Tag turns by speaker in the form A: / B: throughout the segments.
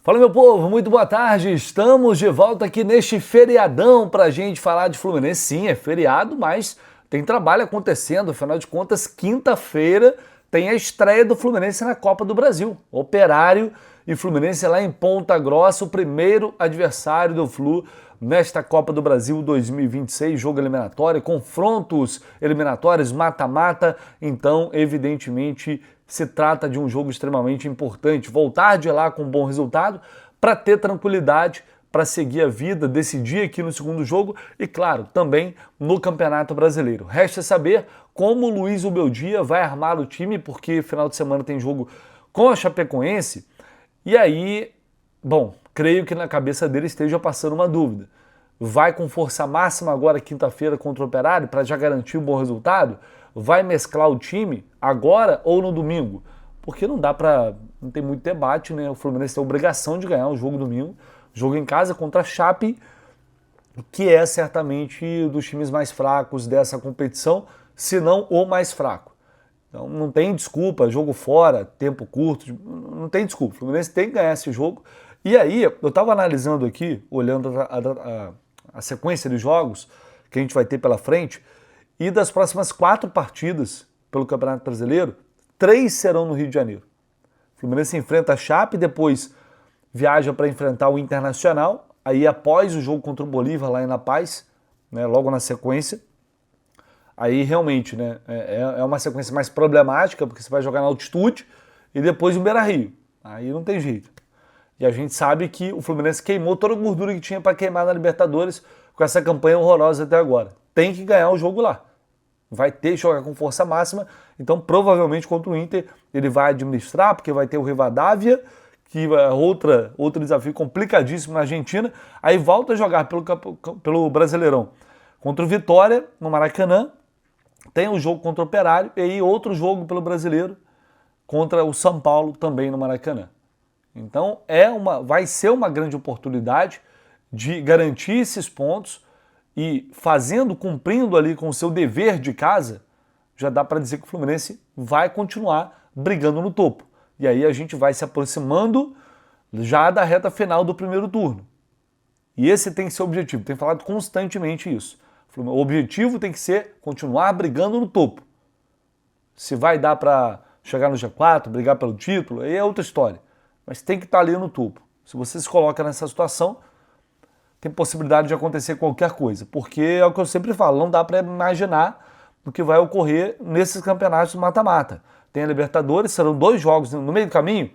A: Fala, meu povo, muito boa tarde. Estamos de volta aqui neste feriadão pra gente falar de Fluminense. Sim, é feriado, mas tem trabalho acontecendo. Afinal de contas, quinta-feira tem a estreia do Fluminense na Copa do Brasil. Operário e Fluminense lá em Ponta Grossa, o primeiro adversário do Flu nesta Copa do Brasil 2026, jogo eliminatório, confrontos eliminatórios, mata-mata. Então, evidentemente, se trata de um jogo extremamente importante. Voltar de lá com um bom resultado para ter tranquilidade, para seguir a vida, decidir aqui no segundo jogo e, claro, também no Campeonato Brasileiro. Resta saber como o Luiz Ubeldia vai armar o time, porque final de semana tem jogo com a Chapecoense. E aí, bom, creio que na cabeça dele esteja passando uma dúvida. Vai com força máxima agora quinta-feira contra o Operário para já garantir um bom resultado? Vai mesclar o time agora ou no domingo? Porque não dá para, não tem muito debate, né? O Fluminense tem a obrigação de ganhar o jogo domingo, jogo em casa contra a Chape, que é certamente dos times mais fracos dessa competição, se não o mais fraco. Então não tem desculpa, jogo fora, tempo curto, não tem desculpa. O Fluminense tem que ganhar esse jogo. E aí, eu estava analisando aqui, olhando a sequência de jogos que a gente vai ter pela frente, e das próximas 4 partidas pelo Campeonato Brasileiro, 3 serão no Rio de Janeiro. O Fluminense enfrenta a Chape, depois viaja para enfrentar o Internacional, aí após o jogo contra o Bolívar lá em La Paz, né, logo na sequência. Aí realmente, né, é uma sequência mais problemática, porque você vai jogar na altitude e depois no Beira-Rio. Aí não tem jeito. E a gente sabe que o Fluminense queimou toda a gordura que tinha para queimar na Libertadores com essa campanha horrorosa até agora. Tem que ganhar o jogo lá. Vai ter que jogar com força máxima, então provavelmente contra o Inter ele vai administrar, porque vai ter o Rivadavia, que é outro desafio complicadíssimo na Argentina, aí volta a jogar pelo Brasileirão contra o Vitória, no Maracanã, tem o jogo contra o Operário, e aí outro jogo pelo Brasileiro contra o São Paulo, também no Maracanã. Então vai ser uma grande oportunidade de garantir esses pontos, e cumprindo ali com o seu dever de casa, já dá para dizer que o Fluminense vai continuar brigando no topo. E aí a gente vai se aproximando já da reta final do primeiro turno. E esse tem que ser o objetivo, tem falado constantemente isso. O objetivo tem que ser continuar brigando no topo. Se vai dar para chegar no G4, brigar pelo título, aí é outra história. Mas tem que estar ali no topo. Se você se coloca nessa situação, tem possibilidade de acontecer qualquer coisa, porque é o que eu sempre falo, não dá para imaginar o que vai ocorrer nesses campeonatos mata-mata. Tem a Libertadores, serão 2 jogos no meio do caminho,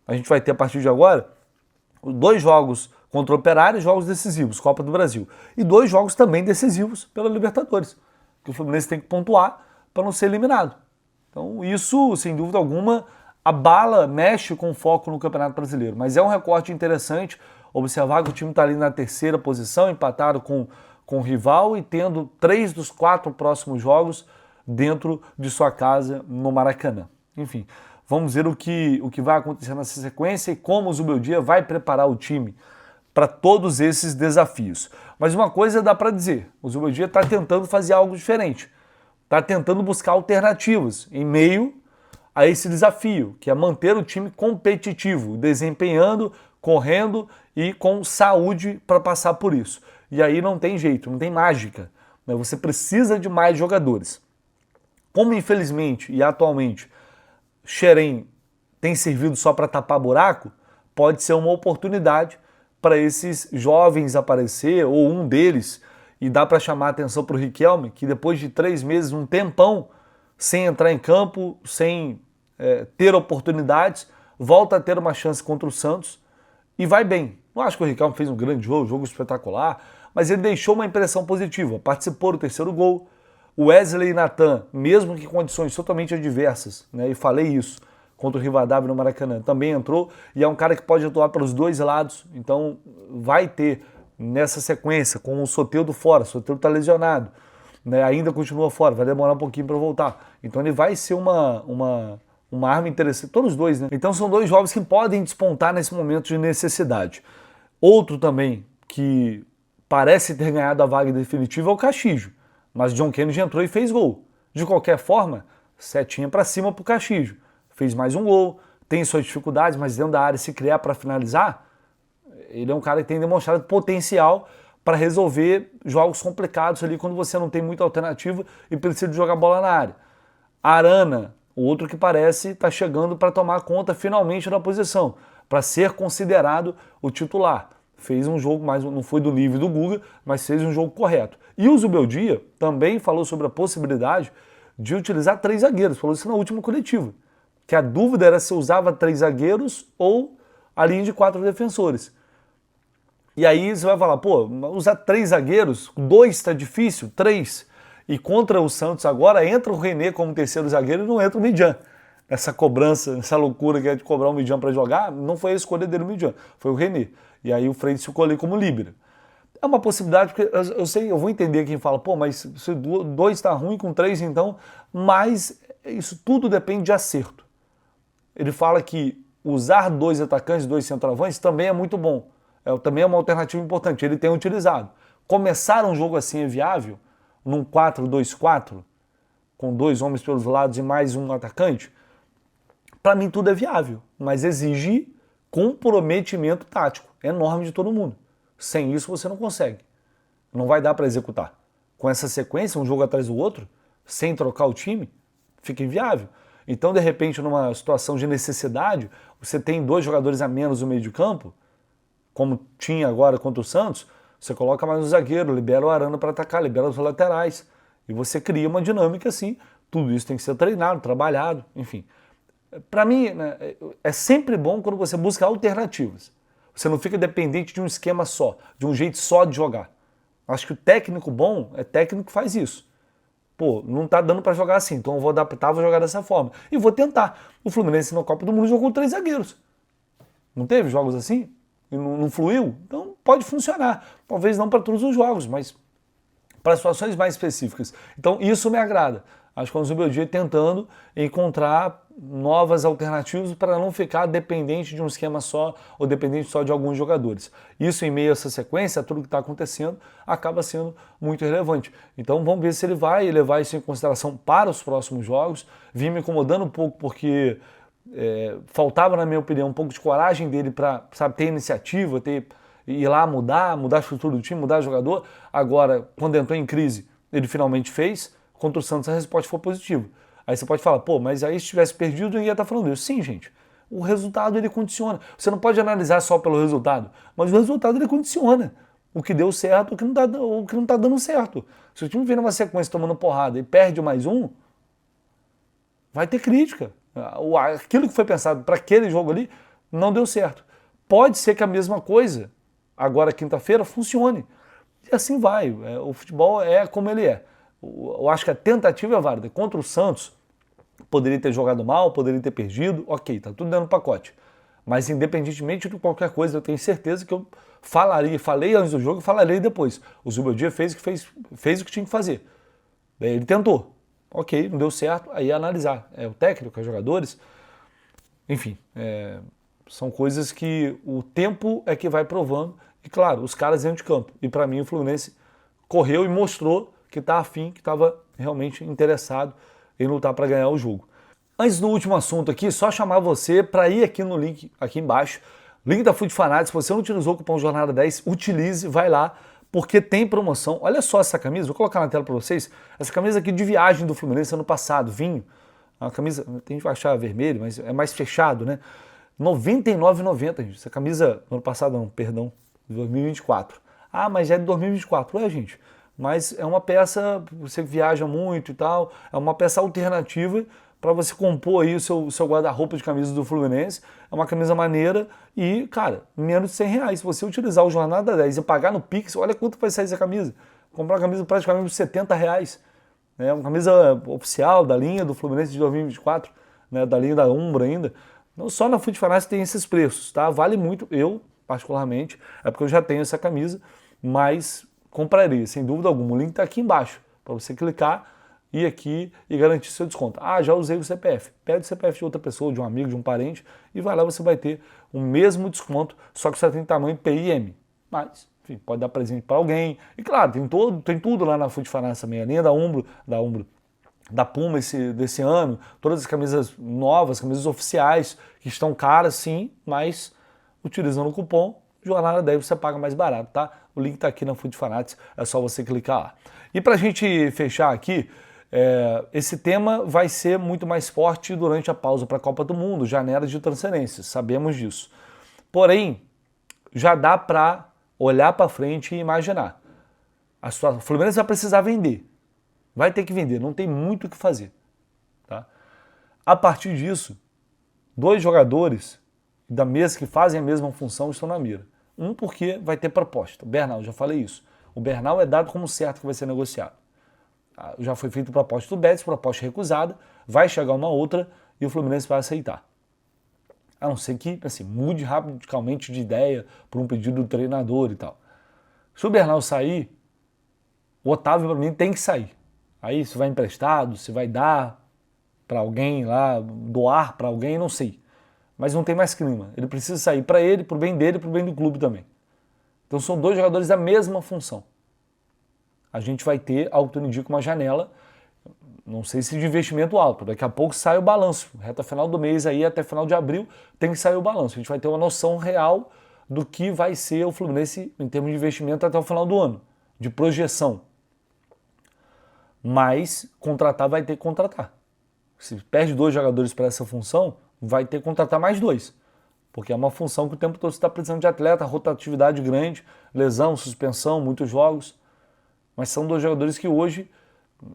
A: a gente vai ter a partir de agora 2 jogos contra o Operário, jogos decisivos, Copa do Brasil, e 2 jogos também decisivos pela Libertadores, que o Fluminense tem que pontuar para não ser eliminado. Então isso, sem dúvida alguma, abala, mexe com o foco no Campeonato Brasileiro, mas é um recorte interessante. Observar que o time está ali na 3ª posição, empatado com o rival e tendo 3 dos 4 próximos jogos dentro de sua casa no Maracanã. Enfim, vamos ver o que vai acontecer nessa sequência e como o Zubeldia vai preparar o time para todos esses desafios. Mas uma coisa dá para dizer, o Zubeldia está tentando fazer algo diferente, está tentando buscar alternativas em meio a esse desafio, que é manter o time competitivo, desempenhando, correndo e com saúde para passar por isso. E aí não tem jeito, não tem mágica, né? Você precisa de mais jogadores. Como infelizmente e atualmente Xerém tem servido só para tapar buraco, pode ser uma oportunidade para esses jovens aparecer, ou um deles, e dá para chamar a atenção para o Riquelme, que depois de 3 meses, um tempão, sem entrar em campo, sem ter oportunidades, volta a ter uma chance contra o Santos, e vai bem. Não acho que o Riquelme fez um grande jogo espetacular, mas ele deixou uma impressão positiva. Participou do 3º gol. O Wesley e Natan, mesmo que em condições totalmente adversas, né, e falei isso, contra o Rivadavia no Maracanã, também entrou e é um cara que pode atuar pelos 2 lados. Então vai ter nessa sequência, com o Soteldo fora, o Soteldo está lesionado, né, ainda continua fora, vai demorar um pouquinho para voltar. Então ele vai ser uma arma interessante, todos os 2, né? Então são 2 jovens que podem despontar nesse momento de necessidade. Outro também que parece ter ganhado a vaga definitiva é o Castillo, mas John Kennedy entrou e fez gol. De qualquer forma, setinha para cima pro Castillo. Fez mais um gol, tem suas dificuldades, mas dentro da área se criar para finalizar, ele é um cara que tem demonstrado potencial para resolver jogos complicados ali quando você não tem muita alternativa e precisa de jogar bola na área. Arana, o outro que parece estar chegando para tomar conta finalmente da posição, para ser considerado o titular. Fez um jogo, mas não foi do nível do Guga, mas fez um jogo correto. E o Zubeldia também falou sobre a possibilidade de utilizar 3 zagueiros, falou isso na última coletiva, que a dúvida era se usava 3 zagueiros ou a linha de 4 defensores. E aí você vai falar, pô, usar 3 zagueiros, 2 está difícil, 3. E contra o Santos agora entra o René como terceiro zagueiro e não entra o Midjan. Essa cobrança, essa loucura que é de cobrar o Midjan para jogar, não foi a escolha dele o Midjan, foi o René. E aí o Freitas ficou ali como líbero. É uma possibilidade, porque eu vou entender quem fala, pô, mas se 2 está ruim com 3 então, mas isso tudo depende de acerto. Ele fala que usar 2 atacantes, 2 centroavantes também é muito bom. Também é uma alternativa importante, ele tem utilizado. Começar um jogo assim é viável, num 4-2-4, com 2 homens pelos lados e mais um atacante, para mim tudo é viável, mas exige comprometimento tático enorme de todo mundo. Sem isso você não consegue. Não vai dar para executar. Com essa sequência, um jogo atrás do outro, sem trocar o time, fica inviável. Então, de repente, numa situação de necessidade, você tem 2 jogadores a menos no meio de campo, como tinha agora contra o Santos, você coloca mais um zagueiro, libera o Arana para atacar, libera os laterais. E você cria uma dinâmica assim. Tudo isso tem que ser treinado, trabalhado, enfim. Para mim, né, é sempre bom quando você busca alternativas. Você não fica dependente de um esquema só, de um jeito só de jogar. Acho que o técnico bom é técnico que faz isso. Pô, não tá dando para jogar assim, então eu vou adaptar, vou jogar dessa forma. E vou tentar. O Fluminense na Copa do Mundo jogou 3 zagueiros. Não teve jogos assim? E não fluiu? Então pode funcionar. Talvez não para todos os jogos, mas para situações mais específicas. Então isso me agrada. Acho que é o Zubeldia tentando encontrar novas alternativas para não ficar dependente de um esquema só ou dependente só de alguns jogadores. Isso em meio a essa sequência, tudo que está acontecendo, acaba sendo muito relevante. Então vamos ver se ele vai levar isso em consideração para os próximos jogos. Vim me incomodando um pouco porque faltava, na minha opinião, um pouco de coragem dele para ter iniciativa, ir lá mudar a estrutura do time, mudar o jogador. Agora, quando entrou em crise, ele finalmente fez. Contra o Santos a resposta foi positiva. Aí você pode falar, pô, mas aí se tivesse perdido, ninguém ia estar falando isso. Sim, gente, o resultado ele condiciona. Você não pode analisar só pelo resultado, mas o resultado ele condiciona o que deu certo, o que não está dando certo. Se o time vem numa sequência tomando porrada e perde mais um, vai ter crítica. Aquilo que foi pensado para aquele jogo ali não deu certo. Pode ser que a mesma coisa, agora quinta-feira, funcione. E assim vai. O futebol é como ele é. Eu acho que a tentativa é válida. Contra o Santos, poderia ter jogado mal, poderia ter perdido, ok, tá tudo dentro do pacote. Mas independentemente de qualquer coisa, eu tenho certeza que eu falei antes do jogo e falarei depois. O Zubeldia fez o que tinha que fazer. Ele tentou. Ok, não deu certo, aí é analisar. É o técnico, é os jogadores, enfim, são coisas que o tempo é que vai provando. E claro, os caras dentro de campo. E para mim o Fluminense correu e mostrou que está afim, que estava realmente interessado em lutar para ganhar o jogo. Antes do último assunto aqui, só chamar você para ir aqui no link, aqui embaixo, link da Food Fanatics. Se você não utilizou o cupom Jornada 10, utilize, vai lá, porque tem promoção. Olha só essa camisa, vou colocar na tela para vocês, essa camisa aqui de viagem do Fluminense ano passado, vinho, uma camisa, tem gente que vai achar vermelho, mas é mais fechado, né? R$ 99,90, gente. Essa camisa, ano passado não, perdão, de 2024. Ah, mas é de 2024, gente. Mas é uma peça, você viaja muito e tal, é uma peça alternativa para você compor aí o seu guarda-roupa de camisas do Fluminense. É uma camisa maneira e, cara, menos de R$100. Se você utilizar o Jornada 10 e pagar no Pix, olha quanto vai sair essa camisa. Comprar uma camisa praticamente por R$70. É uma camisa oficial da linha do Fluminense de 2024, né, da linha da Umbro ainda. Não só na Food Fanatics tem esses preços, tá? Vale muito, eu particularmente, é porque eu já tenho essa camisa, mas compraria, sem dúvida alguma. O link está aqui embaixo, para você clicar, ir aqui e garantir seu desconto. Ah, já usei o CPF. Pede o CPF de outra pessoa, de um amigo, de um parente, e vai lá, você vai ter o mesmo desconto, só que você tem tamanho PIM. Mas, enfim, pode dar presente para alguém. E claro, tem tudo lá na Food Fanatics também, a linha da Umbro, da Puma desse ano, todas as camisas novas, camisas oficiais, que estão caras sim, mas utilizando o cupom jornada 10 você paga mais barato, tá? O link tá aqui na Food Fanatics, é só você clicar lá. E pra gente fechar aqui, esse tema vai ser muito mais forte durante a pausa para a Copa do Mundo, janela de transferências, sabemos disso. Porém, já dá para olhar para frente e imaginar. O Fluminense vai precisar vender, vai ter que vender, não tem muito o que fazer. Tá? A partir disso, 2 jogadores da mesa que fazem a mesma função estão na mira. Um porque vai ter proposta, o Bernal, já falei isso. O Bernal é dado como certo que vai ser negociado. Já foi feita proposta do Betis, proposta recusada, vai chegar uma outra e o Fluminense vai aceitar. A não ser que assim, mude radicalmente de ideia por um pedido do treinador e tal. Se o Bernal sair, o Otávio para mim tem que sair. Aí se vai emprestado, se vai dar para alguém lá, doar para alguém, não sei. Mas não tem mais clima. Ele precisa sair para ele, para o bem dele e para o bem do clube também. Então são 2 jogadores da mesma função. A gente vai ter, ao que indica, uma janela, não sei se de investimento alto, daqui a pouco sai o balanço, reta final do mês aí, até final de abril, tem que sair o balanço. A gente vai ter uma noção real do que vai ser o Fluminense em termos de investimento até o final do ano, de projeção. Mas contratar vai ter que contratar. Se perde 2 jogadores para essa função, vai ter que contratar mais 2. Porque é uma função que o tempo todo você está precisando de atleta, rotatividade grande, lesão, suspensão, muitos jogos. Mas são 2 jogadores que hoje,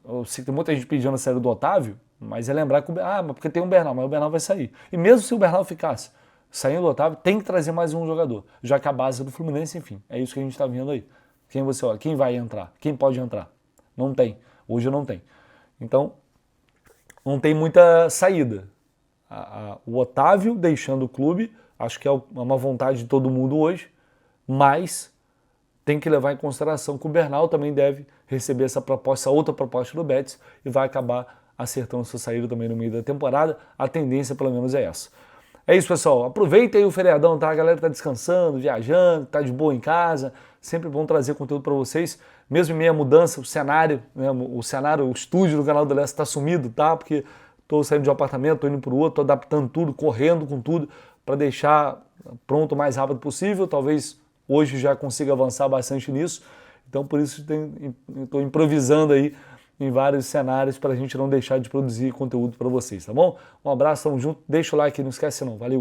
A: eu sei que tem muita gente pedindo a saída do Otávio, mas é lembrar que mas porque tem um Bernal, mas o Bernal vai sair. E mesmo se o Bernal ficasse saindo do Otávio, tem que trazer mais um jogador, já que a base é do Fluminense, enfim, é isso que a gente está vendo aí. Quem você olha, quem vai entrar, quem pode entrar? Não tem, hoje não tem. Então, não tem muita saída. O Otávio deixando o clube, acho que é uma vontade de todo mundo hoje, mas tem que levar em consideração que o Bernal também deve receber essa outra proposta do Betis e vai acabar acertando sua saída também no meio da temporada. A tendência, pelo menos, é essa. É isso, pessoal. Aproveitem aí o feriadão, tá? A galera tá descansando, viajando, tá de boa em casa. Sempre bom trazer conteúdo para vocês. Mesmo em meio à mudança, o cenário, né? O estúdio do Canal do Leste tá sumido, tá? Porque tô saindo de um apartamento, tô indo pro outro, tô adaptando tudo, correndo com tudo para deixar pronto o mais rápido possível. Talvez hoje já consiga avançar bastante nisso, então por isso estou improvisando aí em vários cenários para a gente não deixar de produzir conteúdo para vocês, tá bom? Um abraço, tamo junto, deixa o like, não esquece não, valeu!